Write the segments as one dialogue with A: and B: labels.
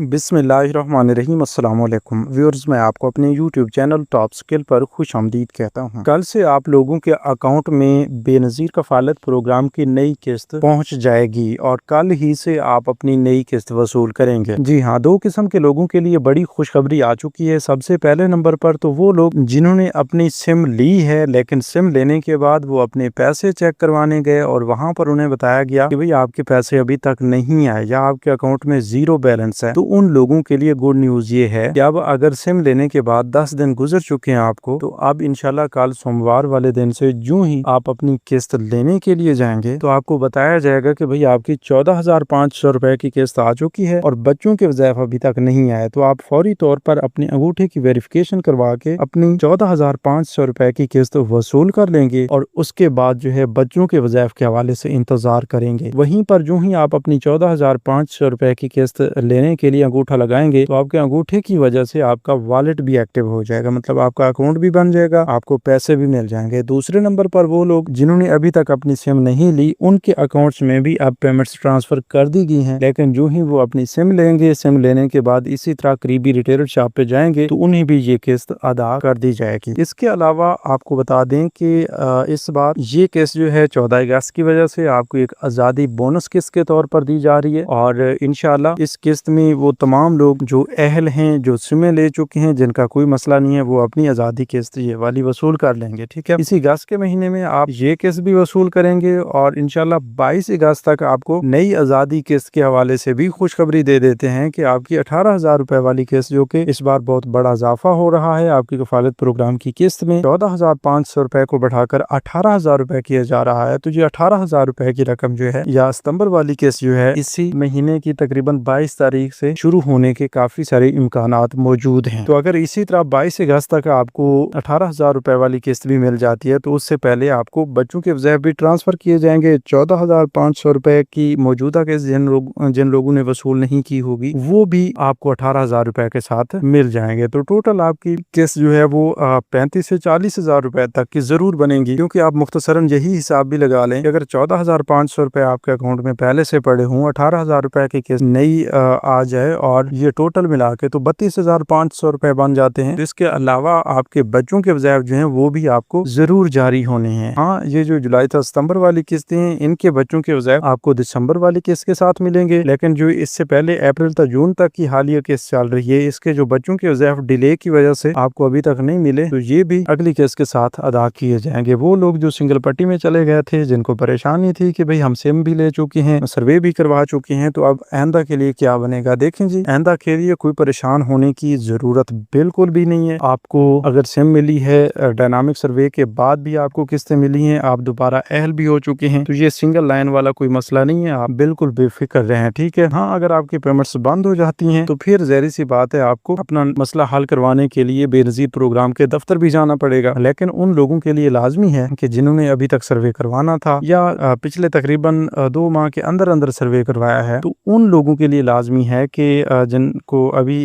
A: बिस्मिल्लाहिर्रहमानिर्रहीम। अस्सलाम वालेकुम व्यूअर्स, मैं आपको अपने यूट्यूब चैनल टॉप स्किल पर खुश आमदीद कहता हूं। कल से आप लोगों के अकाउंट में बेनज़ीर कफ़ालत प्रोग्राम की नई किस्त पहुंच जाएगी और कल ही से आप अपनी नई किस्त वसूल करेंगे। जी हां, दो किस्म के लोगों के लिए बड़ी खुशखबरी आ चुकी है। सबसे पहले नंबर पर तो वो लोग जिन्होंने अपनी सिम ली है, लेकिन सिम लेने के बाद वो अपने पैसे चेक करवाने गए और वहां पर उन्हें बताया गया कि भाई आपके पैसे अभी तक नहीं आए या आपके अकाउंट में जीरो बैलेंस है। तो उन लोगों के लिए गुड न्यूज ये है कि अब अगर सिम लेने के बाद 10 दिन गुजर चुके हैं आपको, तो अब इंशाल्लाह कल सोमवार वाले दिन से जो ही आप अपनी किस्त लेने के लिए जाएंगे तो आपको बताया जाएगा कि भाई आपकी 14,500 रुपए की किस्त आ चुकी है और बच्चों के वज़ैफ अभी तक नहीं आए। तो आप फौरी तौर पर अपने अंगूठे की वेरिफिकेशन करवा के अपनी 14,500 रुपए की किस्त वसूल कर लेंगे और उसके बाद जो है बच्चों के वज़ैफ के हवाले से इंतजार करेंगे। वहीं पर जो ही आप अपनी 14,500 रुपए की किस्त लेने के लिए अंगूठा लगाएंगे तो आपके अंगूठे की वजह से आपका वॉलेट भी एक्टिव हो जाएगा, मतलब आपका अकाउंट भी बन जाएगा, आपको पैसे भी मिल जाएंगे। दूसरे नंबर पर वो लोग जिन्होंने अभी तक अपनी सिम नहीं ली, उनके अकाउंट्स में भी अब पेमेंट्स ट्रांसफर कर दी गई हैं, लेकिन जो ही वो अपनी सिम लेंगे, सिम लेने के बाद इसी तरह करीबी रिटेलर शॉप पे जाएंगे तो उन्हें भी ये किस्त अदा कर दी जाएगी। इसके अलावा आपको बता दें कि इस बार ये किस्त जो है 14 अगस्त की वजह से आपको एक आज़ादी बोनस किस्त के तौर पर दी जा रही है और इंशाल्लाह इस किस्त में वो तमाम लोग जो अहल हैं, जो सिमें ले चुके हैं, जिनका कोई मसला नहीं है, वो अपनी आज़ादी किस्त ये वाली वसूल कर लेंगे। ठीक है, इसी अगस्त के महीने में आप ये किस्त भी वसूल करेंगे और इंशाल्लाह 22 अगस्त तक आपको नई आज़ादी किस्त के हवाले से भी खुशखबरी दे देते हैं कि आपकी 18,000 रुपए वाली किस्त, जो कि इस बार बहुत बड़ा इजाफा हो रहा है आपकी कफालत प्रोग्राम की किस्त में, 14,500 रुपए को बढ़ाकर 18,000 रुपए किया जा रहा है। तो ये 18,000 रुपए की रकम जो है या सितंबर वाली किस्त जो है इसी महीने की तकरीबन 22 तारीख से शुरू होने के काफी सारे इम्कानात मौजूद हैं। तो अगर इसी तरह 22 अगस्त तक आपको 18,000 रुपए वाली किस्त भी मिल जाती है तो उससे पहले आपको बच्चों के वज़ैफ भी ट्रांसफर किए जाएंगे। 14,500 रुपए की मौजूदा किस्त जिन लोगों ने वसूल नहीं की होगी वो भी आपको 18,000 रुपए के साथ मिल जाएंगे। तो टोटल आपकी किस्त जो है वो 35 से 40,000 रुपए तक की जरूर बनेगी, क्योंकि आप मुख्तसरन यही हिसाब भी लगा लें कि अगर 14,500 रुपए आपके अकाउंट में पहले से पड़े हों, 18,000 रुपए की किस्त नई आ जाए और ये टोटल मिला के तो 32,500 रुपए बन जाते हैं। तो इसके अलावा आपके बच्चों के वज़ैफ जो हैं वो भी आपको जरूर जारी होने हैं। हाँ, ये जो जुलाई से सितंबर वाली किस्तें हैं, इनके बच्चों के वज़ैफ आपको दिसंबर वाली किस्त के साथ मिलेंगे, लेकिन जो इससे पहले अप्रैल तक जून तक की हालिया किस्त चल रही है, इसके जो बच्चों के वज़ैफ डिले की वजह से आपको अभी तक नहीं मिले, तो ये भी अगली किस्त के साथ अदा किए जाएंगे। वो लोग जो सिंगल पट्टी में चले गए थे, जिनको परेशानी थी कि भाई हम सिम भी ले चुके हैं, सर्वे भी करवा चुके हैं, तो अब आइंदा के लिए क्या बनेगा। देखें जी, आइंदा के लिए कोई परेशान होने की जरूरत बिल्कुल भी नहीं है। आपको अगर सिम मिली है, डायनामिक सर्वे के बाद भी आपको किस्तें मिली हैं, आप दोबारा अहल भी हो चुके हैं, तो ये सिंगल लाइन वाला कोई मसला नहीं है, आप बिल्कुल बेफिक्र रहें। ठीक है, हाँ, अगर आपकी पेमेंट्स बंद हो जाती हैं तो फिर ज़ाहिर सी बात है आपको अपना मसला हल करवाने के लिए बेनज़ीर प्रोग्राम के दफ्तर भी जाना पड़ेगा। लेकिन उन लोगों के लिए लाजमी है कि जिन्होंने अभी तक सर्वे करवाना था या पिछले तकरीबन 2 माह के अंदर अंदर सर्वे करवाया है, तो उन लोगों के लिए लाजमी है कि जिनको अभी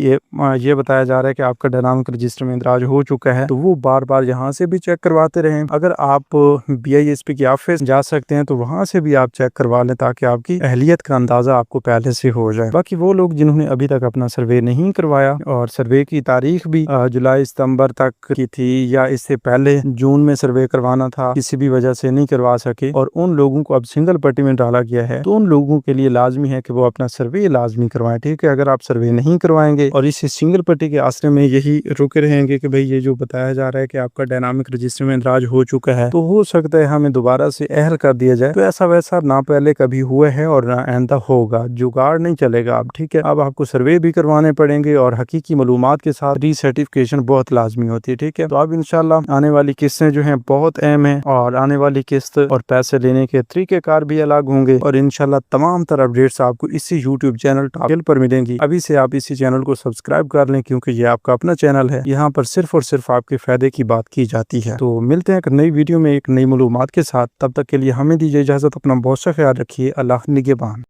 A: ये बताया जा रहा है कि आपका डायनामिक रजिस्टर में इंदराज हो चुका है, तो वो बार बार यहाँ से भी चेक करवाते रहें। अगर आप BISP के ऑफिस जा सकते हैं तो वहाँ से भी आप चेक करवा लें, ताकि आपकी अहलियत का अंदाजा आपको पहले से हो जाए। बाकी वो लोग जिन्होंने अभी तक अपना सर्वे नहीं करवाया और सर्वे की तारीख भी जुलाई सितंबर तक की थी या इससे पहले जून में सर्वे करवाना था, किसी भी वजह से नहीं करवा सके और उन लोगों को अब सिंगल पट्टी में डाला गया है, तो उन लोगों के लिए लाजमी है कि वो अपना सर्वे लाजमी करवाएं। ठीक है, अगर आप सर्वे नहीं करवाएंगे और इस सिंगल पट्टी के आसरे में यही रुके रहेंगे कि भाई ये जो बताया जा रहा है कि आपका डायनामिक रजिस्टर में इंदराज हो चुका है, तो हो सकता है हमें दोबारा से अहल कर दिया जाए। तो ऐसा वैसा ना पहले कभी हुआ है और ना आइंदा होगा, जुगाड़ नहीं चलेगा अब। ठीक है, अब आपको सर्वे भी करवाने पड़ेंगे और हकीकी मालूमात के साथ रीसर्टिफिकेशन बहुत लाजमी होती है। ठीक है, तो अब इंशाल्लाह आने वाली किस्तें जो हैं बहुत अहम है और आने वाली किस्त और पैसे लेने के तरीकेकार भी अलग होंगे और इंशाल्लाह तमाम तरह अपडेट्स आपको इसी यूट्यूब चैनल टॉप स्किल पर मिलेंगी। अभी से आप इसी चैनल को सब्सक्राइब कर लें, क्योंकि ये आपका अपना चैनल है, यहाँ पर सिर्फ और सिर्फ आपके फायदे की बात की जाती है। तो मिलते हैं एक नई वीडियो में एक नई मालूमात के साथ, तब तक के लिए हमें दीजिए इजाजत। अपना बहुत सा ख्याल रखिए। अल्लाह निगहबान।